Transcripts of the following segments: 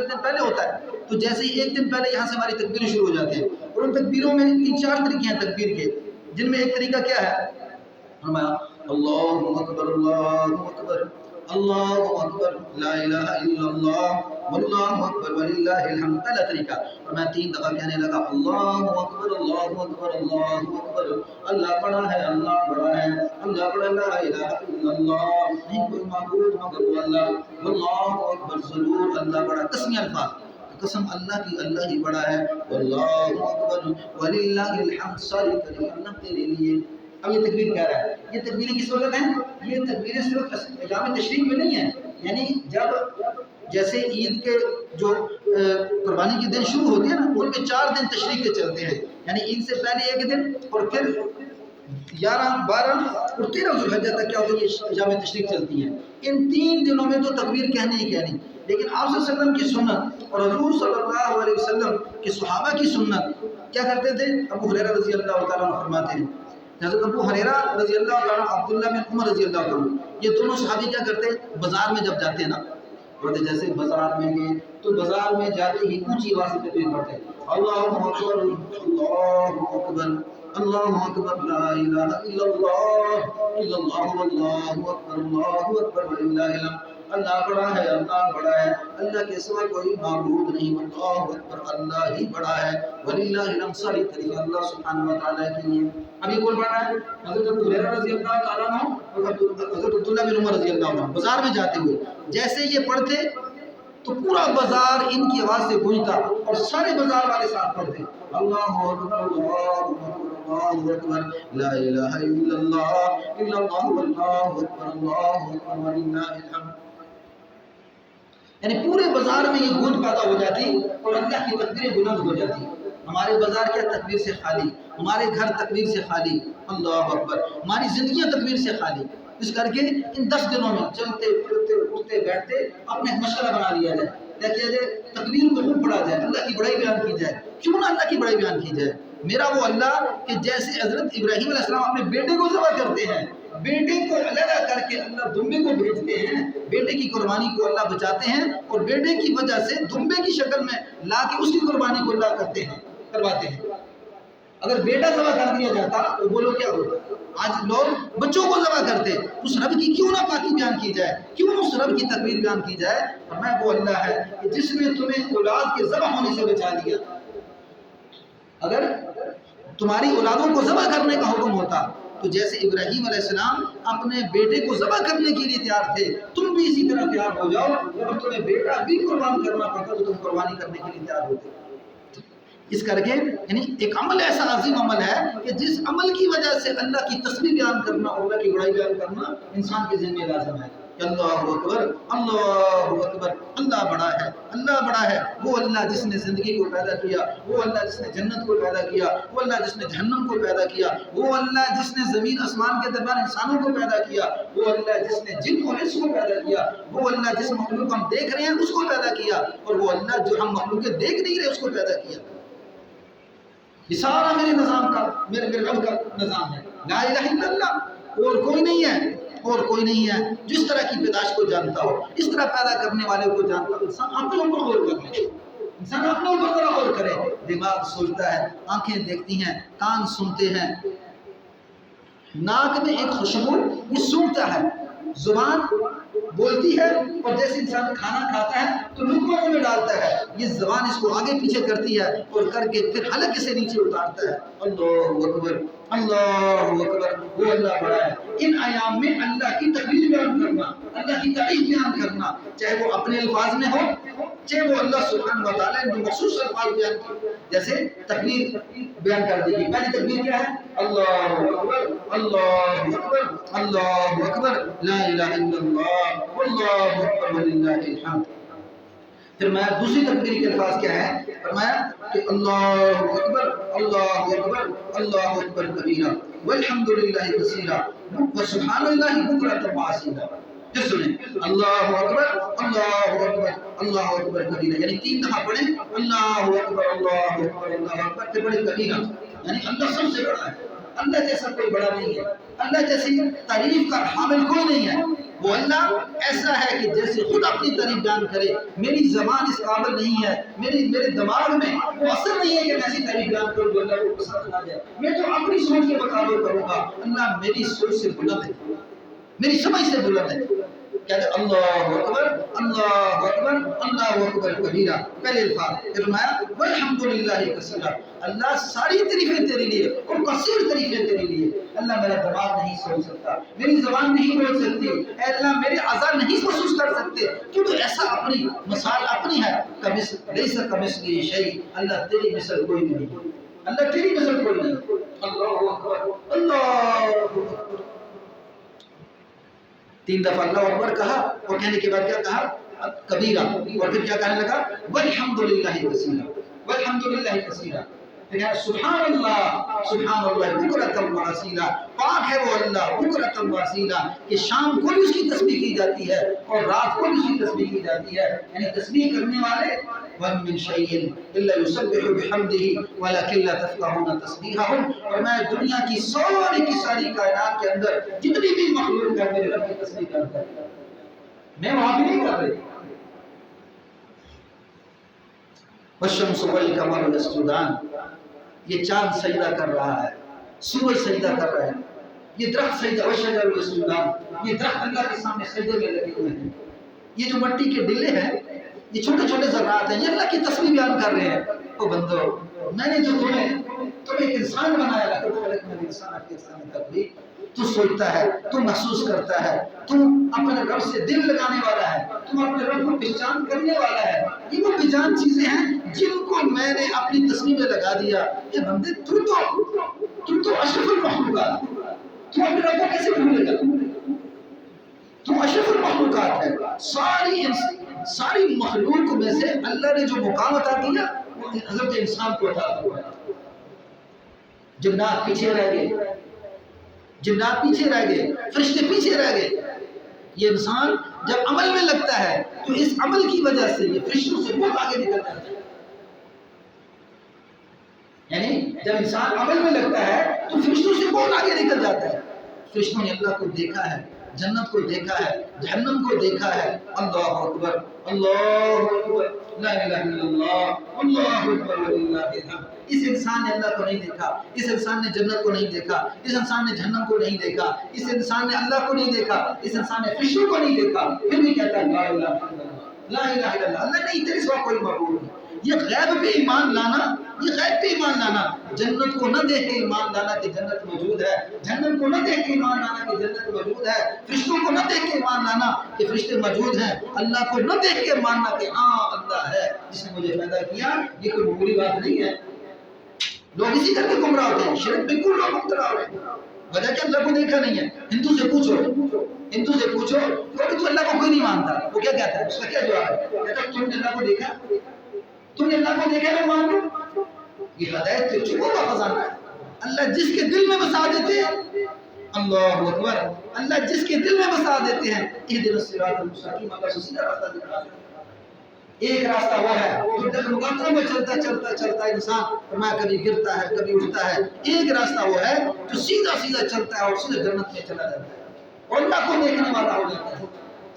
دن پہلے ہوتا ہے، تو جیسے ہی ایک دن پہلے یہاں سے ہماری تکبیریں شروع ہو جاتی ہیں، اور ان تکبیروں میں 3-4 طریقے ہیں تکبیر کے، جن میں ایک طریقہ کیا ہے، ہمارا اللہ اکبر اللہ اکبر اللہ اکبر لا الہ الا اللہ واللہ اکبر وللہ الحمد، پہلا طریقہ، اور میں 3 دفعہ کہنے لگا اللہ اکبر اللہ اکبر اللہ اکبر، اللہ بڑا ہے اللہ بڑا ہے اللہ بڑا، لا الہ الا اللہ، نہیں کوئی معبود مگر وہ اللہ، واللہ اکبر ضرور اللہ بڑا، تسمیہ الفاظ، قسم اللہ کی اللہ ہی بڑا ہے، واللہ اکبر وللہ الحمد، ساری تعریف اللہ تیرے لیے۔ اب یہ تکبیر کہہ رہا ہے، یہ تکبیریں کس وقت ہیں؟ یہ تکبیریں صرف ایام تشریق میں نہیں ہیں، یعنی جب جیسے عید کے جو قربانی کے دن شروع ہوتے ہیں نا، ان میں 4 دن تشریق کے چلتے ہیں، یعنی عید سے پہلے ایک دن، اور پھر 11 12 اور 13 ذوالحجہ تک کیا ہوتا ہے، یہ ایام تشریق چلتی ہیں، ان 3 دنوں میں تو تکبیر کہنے ہی کہنی، لیکن آپ صلی اللہ علیہ وسلم کی سنت اور حضور صلی اللہ علیہ وسلم کے صحابہ کی سنت کیا کرتے تھے؟ ابو ہریرہ رضی اللہ تعالیٰ عنہ فرماتے ہیں، حضرت ابو ہریرہ رضی اللہ تعالیٰ عنہ، عبداللہ بن عمر رضی اللہ تعالیٰ عنہ، یہ دونوں صحابی کیا کرتے؟ بازار میں جب جاتے ہیں نا، بولتے جیسے بازار میں گئے تو بازار میں جاتے ہی اونچی آواز سے تکبیر پڑھتے ہیں، اللہ اکبر اللہ اکبر اللہ اکبر لا الہ الا اللہ واللہ اکبر اللہ اکبر وللہ الحمد، اللہ بڑا ہے اللہ بڑا ہے اللہ کے سوا کوئی معبود نہیں، اللہ اکبر اللہ ہی بڑا ہے وللہ الحمد، ساری تعریف اللہ سبحانہ وتعالیٰ کے لیے۔ اب یہ کون پڑھ رہا ہے؟ حضرت ابو ہریرہ رضی اللہ تعالیٰ عنہ اور حضرت عبداللہ بن عمر رضی اللہ عنہ، بازار میں جاتے ہوئے جیسے یہ پڑھتے تو پورا بازار ان کی آواز سے گونجتا، اور سارے بازار والے ساتھ پڑھتے، اللہ اکبر اللہ اکبر لا الہ الا اللہ واللہ اکبر اللہ اکبر وللہ الحمد، یعنی پورے بازار میں یہ گونج پیدا ہو جاتی اور اللہ کی تکبیریں بلند ہو جاتی۔ ہمارے بازار کیا تکبیر سے خالی، ہمارے گھر تکبیر سے خالی، اللہ اکبر، ہماری زندگیاں تکبیر سے خالی، اس کر کے ان 10 دنوں میں چلتے پھرتے اٹھتے بیٹھتے اپنے مشغلہ بنا لیا جائے، دیکھا جائے تکبیر کو خوب پڑھا جائے، اللہ کی بڑائی بیان کی جائے، کیوں نہ اللہ کی بڑائی بیان کی جائے، میرا وہ اللہ کہ جیسے حضرت ابراہیم علیہ السلام اپنے بیٹے کو ذبح کرتے ہیں، بیٹے کو علیحدہ کر کے اللہ دمبے کو بھیجتے ہیں، بیٹے کی قربانی کو اللہ بچاتے ہیں، اور بیٹے کی وجہ سے دمبے کی شکل میں لا کے اس کی قربانی کو اللہ کرواتے ہیں۔ اگر بیٹا ذبح کر دیا جاتا تو بولو کیا ہوتا؟ آج لوگ بچوں کو ذبح کرتے، اس رب کی کیوں نہ پاکی بیان کی جائے، کیوں اس رب کی تکبیر بیان کی جائے، اور میں وہ اللہ ہے کہ جس نے تمہیں اولاد کے ذبح ہونے سے بچا لیا۔ اگر تمہاری اولادوں کو ذبح کرنے کا حکم ہوتا تو جیسے ابراہیم علیہ السلام اپنے بیٹے کو ذبح کرنے کے لیے تیار تھے، تم بھی اسی طرح تیار ہو جاؤ، اور تمہیں بیٹا بھی قربان کرنا پڑتا تو تم قربانی کرنے کے لیے تیار ہوتے۔ اس کر کے یعنی ایک عمل ایسا عظیم عمل ہے کہ جس عمل کی وجہ سے اللہ کی تسبیح بیان کرنا اور اللہ کی بڑائی بیان کرنا انسان کے ذہن میں لازم ہے کہ اللہ اکبر اللہ بڑا ہے اللہ بڑا ہے، وہ اللہ جس نے زندگی کو پیدا کیا، وہ اللہ جس نے جنت کو پیدا کیا، وہ اللہ جس نے جہنم کو پیدا کیا، وہ اللہ جس نے زمین آسمان کے درمیان انسانوں کو پیدا کیا، وہ اللہ جس نے جن اور انس کو پیدا کیا، وہ اللہ جس مخلوق ہم دیکھ رہے ہیں اس کو پیدا کیا، اور وہ اللہ جو ہم مخلوق دیکھ نہیں رہے اس کو پیدا کیا۔ یہ سارا میرے نظام کا میرے رب کا نظام ہے، لا الہ الا اللہ، اور کوئی نہیں ہے، اور کوئی نہیں ہے جس طرح کی پیدائش کو جانتا ہو، اس طرح پیدا کرنے والے کو جانتا ہو۔ انسان اپنے اوپر غور کر لے، انسان اپنے اوپر ذرا غور کرے، دماغ سوچتا ہے، آنکھیں دیکھتی ہیں، کان سنتے ہیں، ناک میں ایک خوشبو یہ سونگتا ہے، زبان بولتی ہے، اور جیسے انسان کھانا کھاتا ہے تو لقمہ میں ڈالتا ہے، یہ زبان اس کو آگے پیچھے کرتی ہے اور کر کے پھر حلقے سے نیچے اتارتا ہے۔ اللہ اکبر اللہ اکبر، وہ اللہ بڑا ہے۔ ان ایام میں اللہ کی تکبیر بیان کرنا، اللہ کی تعریف بیان کرنا، چاہے وہ اپنے الفاظ میں ہو، چاہے وہ اللہ سبحانہ و تعالیٰ نے مخصوص الفاظ بیان کی، جیسے تکبیر بیان کر دی گئی۔ پہلی تکبیر کیا ہے؟ اللہ اکبر اللہ اکبر اللہ اکبر لا الہ الا اللہ واللہ اکبر وللہ الحمد۔ پھر میں دوسری تکبیر کے الفاظ کیا ہے؟ فرمایا کہ اللہ اکبر اللہ اکبر کبیرہ والحمد للہ کثیرہ وسبحان اللہ بکرۃ واسیلہ۔ پھر سنیں، اللہ اکبر اللہ اکبر کبیرہ، یعنی 3 دفعہ پڑھیں اللہ اکبر اللہ اکبر، پھر پڑھیں کبیرہ، یعنی اللہ سب سے بڑا ہے، اللہ جیسا کوئی بڑا نہیں ہے، اللہ جیسی تعریف کا حامل کوئی نہیں ہے۔ وہ اللہ ایسا ہے کہ جیسے خود اپنی تعریف بیان کرے. میری زبان اس قابل نہیں ہے، میرے دماغ میں وہ اثر نہیں ہے کہ میں ایسی تعریف بیان کروں جو اللہ کو پسند آ جائے. میں تو اپنی سوچ کے مطابق کروں گا. اللہ میری سوچ سے بلند ہے، میری سمجھ سے بلند ہے. کہتے ہیں اللہ اکبر اللہ اکبر اللہ اکبر کبیرہ. پہلے الفاظ فرمایا والحمدللہ کثیرا. اللہ ساری تعریفیں تیرے لیے اور کثیر تعریفیں تیرے لیے. اللہ میرا دماغ نہیں سوچ سکتا، میری زبان نہیں بول سکتی، اے اللہ میرے اعضاء نہیں محسوس کر سکتے، تو ایسا اپنی مثال اپنی ہے. لیس کمثلہ شیء. اللہ تیری مثل کوئی نہیں، اللہ تیری مثل کوئی نہیں. اللہ اکبر اللہ اکبر. 3 دفعہ اللہ اکبر کہا اور کہنے کے بعد کیا کہا؟ کبیرہ. اور پھر کیا کہنے لگا؟ والحمدللہ کثیرا والحمدللہ کثیرا. پھر سبحان اللہ بکرۃ واصیلا. پاک ہے وہ اللہ بکرۃ واصیلا کہ شام کو بھی اس کی تسبیح کی جاتی ہے اور رات کو بھی اس کی تسبیح کی جاتی ہے. یعنی تسبیح کرنے والے وَإِن مِّن شَيْءٍ إِلَّا يُسَبِّحُ بِحَمْدِهِ وَلَكِن لَّا تَفْقَهُونَ تَسْبِيحَهُمْ. اور میں دنیا کی ساری کائنات کے اندر جتنی بھی مخلوق ہے میرے رب کی تسبیح کرتا ہے، میں وہاں بھی نہیں کر رہی. والشمس والقمر يسجدان. یہ چاند سجدہ کر رہا ہے، سورج سجدہ کر رہا ہے، یہ درخت سجدہ والشجر يسجدان. یہ درخت اللہ کے سامنے سجدے میں لگے ہوئے ہیں. یہ جو مٹی کے ڈلے ہیں، یہ چھوٹے چھوٹے ذرات ہیں، یہ اللہ کی تسبیح بیان کر رہے ہیں. او بندو، میں نے جو تمہیں ایک انسان بنایا ہے، تو خلقنا الانسان فی احسن تقویم. تو سوچتا ہے، تو محسوس کرتا ہے، تو اپنے رب سے دل لگانے والا ہے، تم اپنے رب کو پہچان کرنے والا ہے. یہ وہ بےجان چیزیں ہیں جن کو میں نے اپنی تصویر میں لگا دیا. یہ بندے تم تو اشرف المخلوقات، تم اپنے رب کو کیسے بھولے گا؟ تم اشرف المخلوقات ہے. ساری مخلوق میں سے اللہ نے جو مقام عطا کیا وہ حضرت انسان کو عطا ہوا ہے. جنات پیچھے رہ گئے، جنات پیچھے رہ گئے، فرشتے پیچھے رہ گئے. یہ انسان جب عمل میں لگتا ہے تو اس عمل کی وجہ سے یہ فرشتوں سے بہت آگے نکل جاتا ہے. یعنی جب انسان عمل میں لگتا ہے تو فرشتوں سے بہت آگے نکل جاتا ہے. فرشتوں نے اللہ کو دیکھا ہے، جنت کو دیکھا ہے، جہنم کو دیکھا ہے. اللہ اکبر اللہ اکبر لا الہ الا اللہ اللہ اکبر وللہ الحمد. اس انسان نے اللہ کو نہیں دیکھا، اس انسان نے جنت کو نہیں دیکھا، اس انسان نے جہنم کو نہیں دیکھا، اس انسان نے اللہ کو نہیں دیکھا، اس انسان نے فرشتوں کو نہیں دیکھا، پھر بھی کہتا ہے لا الہ الا اللہ لا الہ الا اللہ. اللہ نہیں، تیرے سوا کوئی معبود نہیں. یہ غیب پہ ایمان لانا، یہ غیب پہ ایمان لانا، جنت کو نہ دیکھ کے ایمان لانا کہ جنت موجود ہے، جہنم کو نہ دیکھ کے ایمان لانا کہ جنت موجود ہے، فرشتوں کو نہ دیکھ کے ایمان لانا کہ فرشتے موجود ہیں، اللہ کو نہ دیکھ کے ماننا کہ ہاں اللہ ہے جس نے مجھے پیدا کیا. یہ کوئی معمولی بات نہیں ہے. لوگ اسی کر کے گمراہ ہوتے ہیں، شرک بالکل لوگ مبتلا ہو رہے ہیں. وجہ کہ اللہ کو دیکھا نہیں ہے. ہندو سے پوچھو تو اللہ کو کوئی نہیں مانتا. وہ کیا کہتا ہے؟ اس کا کیا جواب ہے؟ کہتا ہے تم نے اللہ کو دیکھا، تم نے اللہ کو دیکھا، میں مان لوں. یہ ہدایت کے چکوں کا خزانہ ہے. اللہ جس کے دل میں بسا دیتے ہیں، اللہ اکبر، اللہ جس کے دل میں بسا دیتے ہیں، اہدنا الصراط المستقیم، اللہ سیدھا راستہ دکھا دیتا ہے. ایک راستہ وہ ہے جو ڈگمگاہٹوں میں چلتا انسان فرمایا کبھی گرتا ہے کبھی اٹھتا ہے. ایک راستہ وہ ہے جو سیدھا چلتا ہے اور سیدھا جنت میں چلا جاتا ہے اور اللہ کو دیکھنے والا ہو جاتا ہے.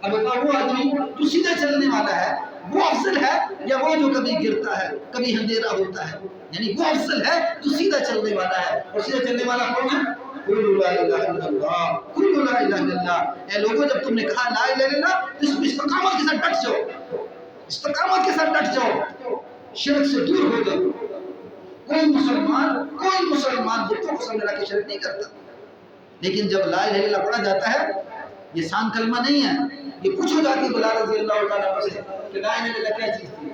اب بتاؤ وہ آدمی جو سیدھا چلنے والا ہے وہ افضل ہے یا وہ جو کبھی گرتا ہے کبھی اندھیرا ہوتا ہے؟ یعنی وہ افضل ہے جو سیدھا چلنے والا ہے. اور سیدھا چلنے والا کون ہے؟ قل لا الہ الا اللہ قل لا الہ الا اللہ. اے لوگوں، جب تم نے کہا لا الہ الا اللہ تو اس میں استقامت کے ساتھ ڈٹ جاؤ، استقامت کے ساتھ ڈٹ جاؤ، شرک سے دور ہو جاؤ. کوئی مسلمان بتوں کو سامنے رکھ کے شرک نہیں کرتا. لیکن جب لا الہ الا اللہ پڑھا جاتا ہے، یہ سان کلمہ نہیں ہے. یہ پوچھو جا کے بلال رضی اللہ تعالیٰ عنہ سے کہ لا الہ الا اللہ کیا چیز تھی.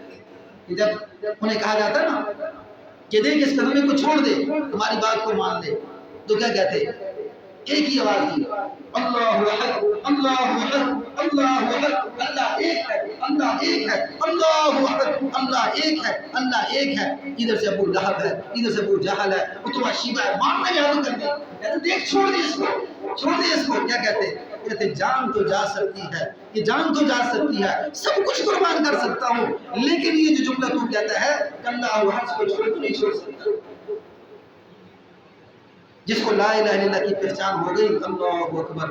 کہ جب انہیں کہا جاتا ہے نا کہ دیکھ اس کلمے کو چھوڑ دے، تمہاری بات کو مان لے، تو کیا کہتے؟ ایک ہی آواز تھی، اللہ احد اللہ احد اللہ احد. اللہ ایک ہے، اللہ ایک ہے، اللہ احد، اللہ ایک ہے، اللہ ایک ہے. ادھر سے ابو لہب ہے، ادھر سے ابو جہل ہے، اتبا شیبہ ہے، مارنے میں حاضر کر دی. کہتے دیکھ چھوڑ دے اس کو، چھوڑ دے اس کو. کیا کہتے؟ کہتے جان تو جا سکتی ہے، یہ جان تو جا سکتی ہے، سب کچھ قربان کر سکتا ہوں، لیکن یہ جو جملہ تو کہتا ہے کہ اللہ احد کو چھوڑ تو نہیں چھوڑ سکتا. جس کو لا الہ الا اللہ کی پہچان ہو گئی، اللہ اکبر،